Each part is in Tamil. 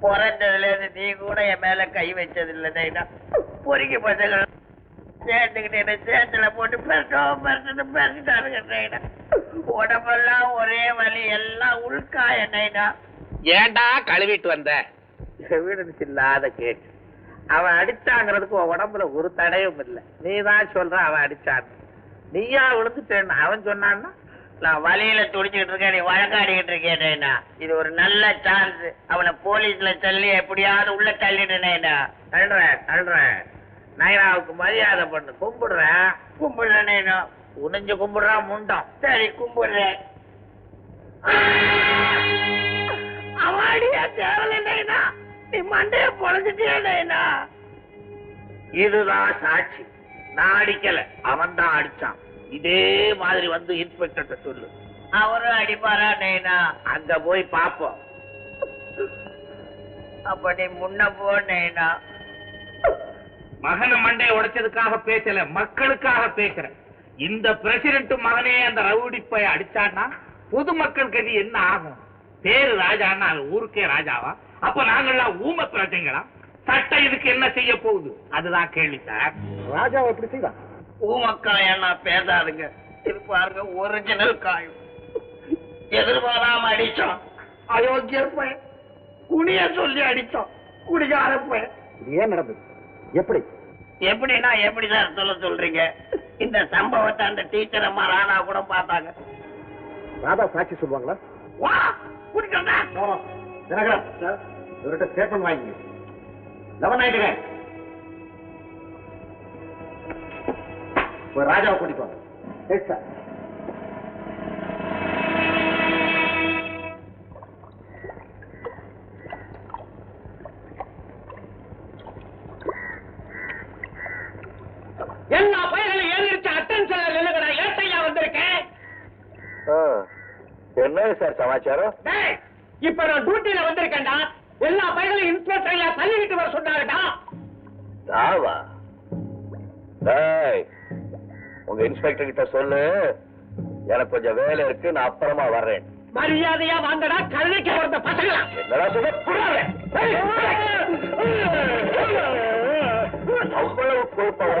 பிறந்ததுல இருந்து நீ கூட என் மேல கை வச்சது இல்லை நைனா. பொறுக்கி பசங்க சேர்த்துக்கிட்டு சேத்துல போட்டு பெருட்டாருங்க நைனா. உடம்பெல்லாம் ஒரே வலி, எல்லாம் உள்காய நைனா. ஏண்டா கழுவிட்டு வந்த? எவிடன்ஸ் இல்லாத கேட்டு அவன் அடிச்சாங்கிறதுக்கு உடம்புல ஒரு தடையும் இல்லை. நீதான் சொல்ற அவன் அடிச்சான். நீயா விழுந்துட்டேன்னு அவன் சொன்னான்னா நான் வழியில துடிச்சுக்கிட்டு இருக்கேன், நீ வழக்காடிக்கிட்டு இருக்கேன். இது ஒரு நல்ல சான்ஸ். அவனை போலீஸ்ல சொல்லி எப்படியாவது உள்ள தள்ளிடுனேனா. தள்ளுறேன். நைனாவுக்கு மரியாதை பண்ணு. கும்பிடுறேன். கும்பிடுறேன். உணிஞ்சு கும்பிடுறான் முண்டம். சரி கும்பிடுறேன். அவடியா தேவலைனா நீ மண்டைய பொழைச்சிட்டேனா. இதுதான் சாட்சி. நான் அடிக்கல, அவன் தான் அடிச்சான். இதே மாதிரி வந்து இன்ஸ்பெக்டர் சொல்லு. அவரும் அடிப்பாரா நைனா? அங்க போய் பாப்போம். அப்ப நீ முன்ன போ நைனா. மகனை மண்டைய உடைச்சதுக்காக பேசல, மக்களுக்காக பேசுறேன். இந்த பிரசிடென்ட் மகனே அந்த ரவுடிப்பை அடிச்சான்னா பொதுமக்கள் கதி என்ன ஆகும்? பேரு ராஜான்னா அது ஊருக்கே ராஜாவா? அப்ப நாங்கெல்லாம் ஊம பிரஜைங்களா? சட்டம் இதுக்கு என்ன செய்ய போகுது? அதுதான் கேள்வி சார். ராஜாவை எப்படி செய்தான்? ஊமக்காயா பேசாதுங்க. இது பாருங்க, ஒரிஜினல் காயம். எதிர்பாராம அடிச்சோம். அயோக்கிய பையன். குனிய சொல்லி அடிச்சோம். குடிகார பையன். இது ஏன் நடந்தது? எப்படி? எப்படின்னா எப்படி சார் சொல்றீங்க? இந்த சம்பவத்தை அந்த டீச்சர் அம்மா ராணா கூட பார்த்தாங்க. ராதா சாட்சி சொல்லுவாங்களா? வா குடிக்கா. தினகரன் சார், இவர்கிட்ட ஸ்டேட்மெண்ட் வாங்கிங்க. 11 ஆயிடுங்க. ஒரு ராஜாவை கூட்டிட்டு வாங்க. சரி சார். எல்லா பயிர்களும் எழுந்திருச்சு அட்டென்ஷன்ல நில்லுங்கடா. ஏட்டையா வந்திருக்கேன். என்ன சார் சமாச்சாரம்? இப்ப நான் டியூட்டில வந்திருக்கேன்டா. எல்லா பயிர்களும் இன்ஸ்பெக்டர் ஐயா தள்ளிக்கிட்டு வர சொன்னாருடா. தாவா? உங்க இன்ஸ்பெக்டர் கிட்ட சொல்லு, எனக்கு கொஞ்சம் வேலை இருக்கு, நான் அப்புறமா வர்றேன். மரியாதையா வாங்கடா, கல்விக்கு போறத பசங்களா. என்னடா சொல்ல? அவ்வளவு கோபம்.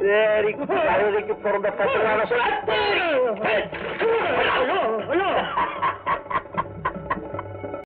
சரி, கழுதைக்கு பிறந்த பசங்களான சொல்ல.